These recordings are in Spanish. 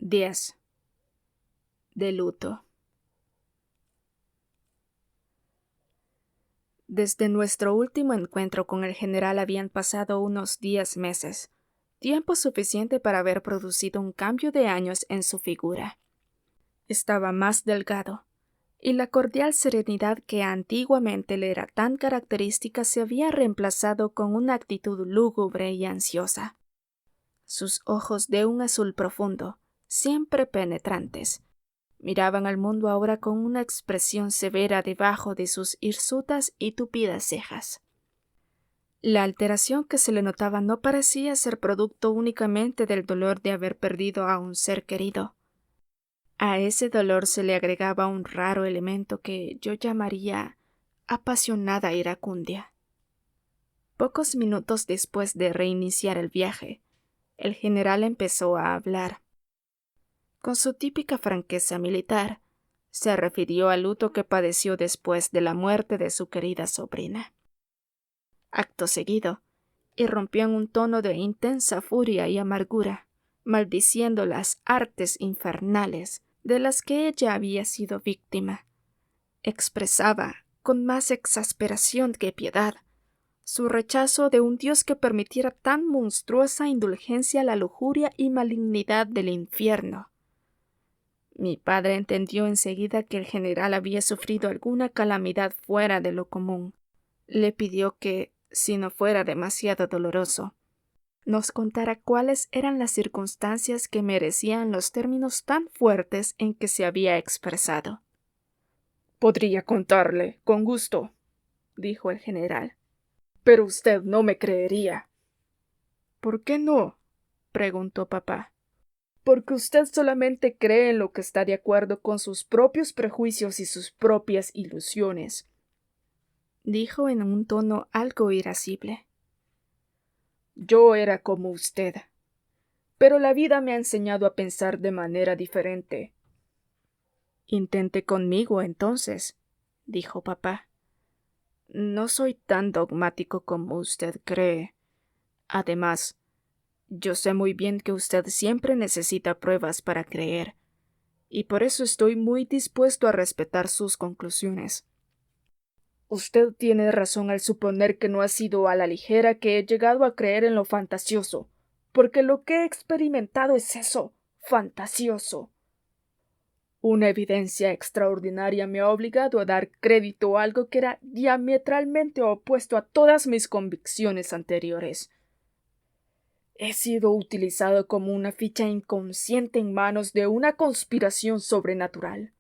10. De luto. Desde nuestro último encuentro con el general habían pasado unos 10 meses, tiempo suficiente para haber producido un cambio de años en su figura. Estaba más delgado, y la cordial serenidad que antiguamente le era tan característica se había reemplazado con una actitud lúgubre y ansiosa. Sus ojos de un azul profundo, siempre penetrantes, miraban al mundo ahora con una expresión severa debajo de sus hirsutas y tupidas cejas. La alteración que se le notaba no parecía ser producto únicamente del dolor de haber perdido a un ser querido. A ese dolor se le agregaba un raro elemento que yo llamaría apasionada iracundia. Pocos minutos después de reiniciar el viaje, el general empezó a hablar. Con su típica franqueza militar, se refirió al luto que padeció después de la muerte de su querida sobrina. Acto seguido, irrumpió en un tono de intensa furia y amargura, maldiciendo las artes infernales de las que ella había sido víctima. Expresaba, con más exasperación que piedad, su rechazo de un Dios que permitiera tan monstruosa indulgencia a la lujuria y malignidad del infierno. Mi padre entendió enseguida que el general había sufrido alguna calamidad fuera de lo común. Le pidió que, si no fuera demasiado doloroso, nos contara cuáles eran las circunstancias que merecían los términos tan fuertes en que se había expresado. Podría contarle, con gusto, dijo el general, pero usted no me creería. ¿Por qué no?, preguntó papá. Porque usted solamente cree en lo que está de acuerdo con sus propios prejuicios y sus propias ilusiones, dijo en un tono algo irascible. Yo era como usted, pero la vida me ha enseñado a pensar de manera diferente. Intente conmigo, entonces, dijo papá. No soy tan dogmático como usted cree. Además, yo sé muy bien que usted siempre necesita pruebas para creer, y por eso estoy muy dispuesto a respetar sus conclusiones. Usted tiene razón al suponer que no ha sido a la ligera que he llegado a creer en lo fantasioso, porque lo que he experimentado es eso, fantasioso. Una evidencia extraordinaria me ha obligado a dar crédito a algo que era diametralmente opuesto a todas mis convicciones anteriores. He sido utilizado como una ficha inconsciente en manos de una conspiración sobrenatural.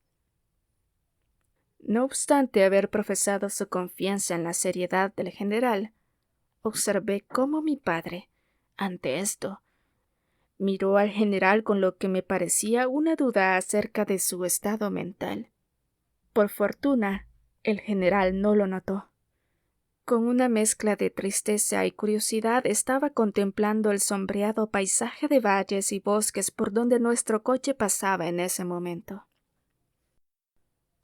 No obstante haber profesado su confianza en la seriedad del general, observé cómo mi padre, ante esto, miró al general con lo que me parecía una duda acerca de su estado mental. Por fortuna, el general no lo notó. Con una mezcla de tristeza y curiosidad estaba contemplando el sombreado paisaje de valles y bosques por donde nuestro coche pasaba en ese momento.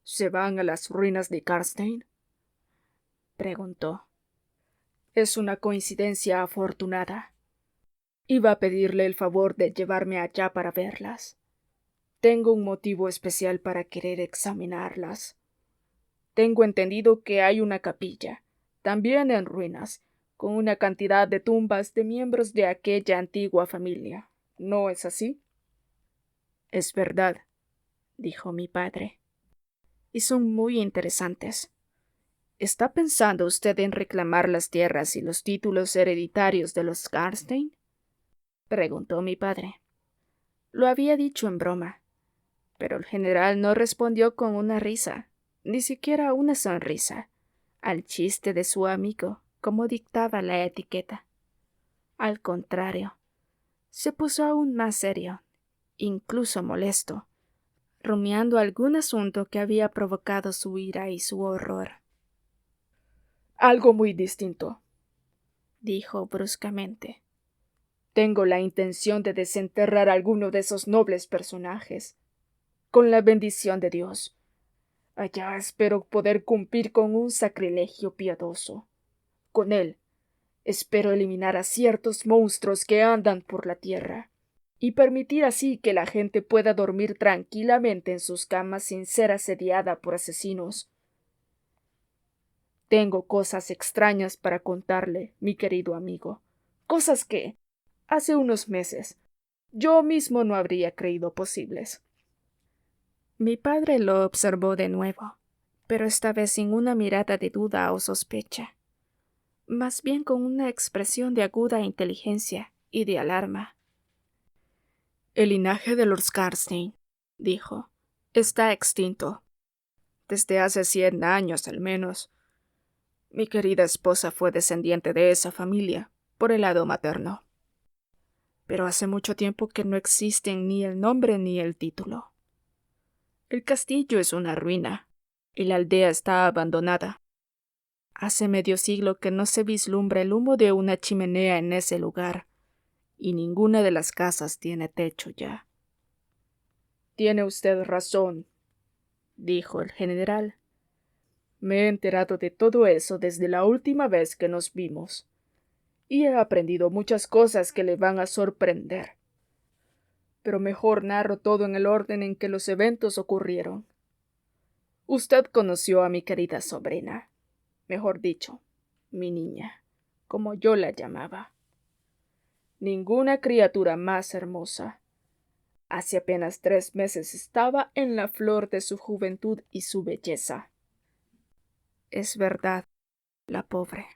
¿Se van a las ruinas de Karstein?, preguntó. Es una coincidencia afortunada. Iba a pedirle el favor de llevarme allá para verlas. Tengo un motivo especial para querer examinarlas. Tengo entendido que hay una capilla, también en ruinas, con una cantidad de tumbas de miembros de aquella antigua familia. ¿No es así? Es verdad, dijo mi padre. Y son muy interesantes. ¿Está pensando usted en reclamar las tierras y los títulos hereditarios de los Karstein?, preguntó mi padre. Lo había dicho en broma, pero el general no respondió con una risa, ni siquiera una sonrisa, al chiste de su amigo, como dictaba la etiqueta. Al contrario, se puso aún más serio, incluso molesto, rumiando algún asunto que había provocado su ira y su horror. Algo muy distinto, dijo bruscamente. Tengo la intención de desenterrar a alguno de esos nobles personajes, con la bendición de Dios. Allá espero poder cumplir con un sacrilegio piadoso. Con él espero eliminar a ciertos monstruos que andan por la tierra. y permitir así que la gente pueda dormir tranquilamente en sus camas sin ser asediada por asesinos. Tengo cosas extrañas para contarle, mi querido amigo, cosas que, hace unos meses, yo mismo no habría creído posibles. Mi padre lo observó de nuevo, pero esta vez sin una mirada de duda o sospecha, más bien con una expresión de aguda inteligencia y de alarma. El linaje de los Karnstein, dijo, está extinto. Desde hace 100 años al menos. Mi querida esposa fue descendiente de esa familia, por el lado materno. Pero hace mucho tiempo que no existen ni el nombre ni el título. El castillo es una ruina, y la aldea está abandonada. Hace medio siglo que no se vislumbra el humo de una chimenea en ese lugar, y ninguna de las casas tiene techo ya. Tiene usted razón, dijo el general. Me he enterado de todo eso desde la última vez que nos vimos, y he aprendido muchas cosas que le van a sorprender. Pero mejor narro todo en el orden en que los eventos ocurrieron. Usted conoció a mi querida sobrina, mejor dicho, mi niña, como yo la llamaba. Ninguna criatura más hermosa. Hace apenas 3 meses estaba en la flor de su juventud y su belleza. Es verdad, la pobre,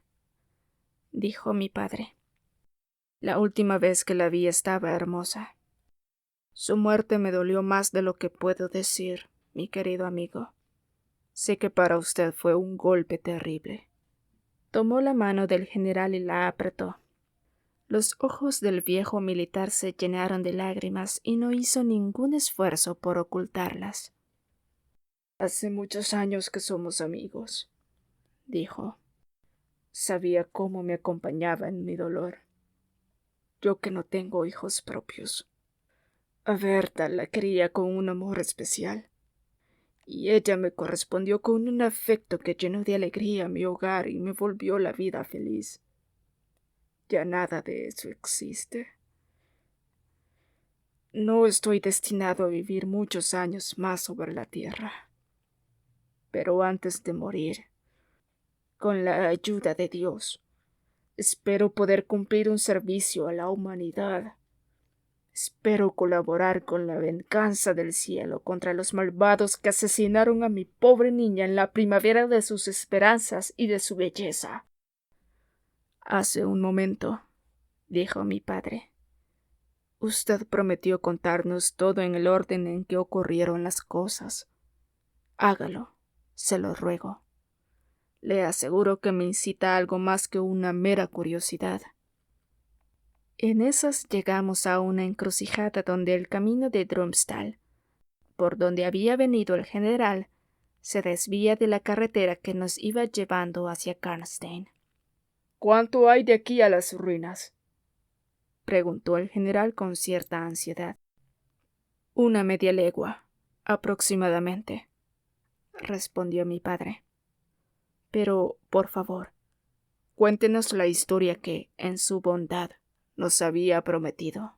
dijo mi padre. La última vez que la vi estaba hermosa. Su muerte me dolió más de lo que puedo decir, mi querido amigo. Sé que para usted fue un golpe terrible. Tomó la mano del general y la apretó. Los ojos del viejo militar se llenaron de lágrimas y no hizo ningún esfuerzo por ocultarlas. Hace muchos años que somos amigos, dijo. Sabía cómo me acompañaba en mi dolor. Yo que no tengo hijos propios. A Berta la quería con un amor especial, y ella me correspondió con un afecto que llenó de alegría mi hogar y me volvió la vida feliz. Ya nada de eso existe. No estoy destinado a vivir muchos años más sobre la tierra. Pero antes de morir, con la ayuda de Dios, espero poder cumplir un servicio a la humanidad. Espero colaborar con la venganza del cielo contra los malvados que asesinaron a mi pobre niña en la primavera de sus esperanzas y de su belleza. Hace un momento, dijo mi padre, usted prometió contarnos todo en el orden en que ocurrieron las cosas. Hágalo, se lo ruego. Le aseguro que me incita algo más que una mera curiosidad. En esas llegamos a una encrucijada donde el camino de Drumstal, por donde había venido el general, se desvía de la carretera que nos iba llevando hacia Karnstein. ¿Cuánto hay de aquí a las ruinas?, preguntó el general con cierta ansiedad. 1 media legua, aproximadamente, respondió mi padre. Pero, por favor, cuéntenos la historia que, en su bondad, nos había prometido.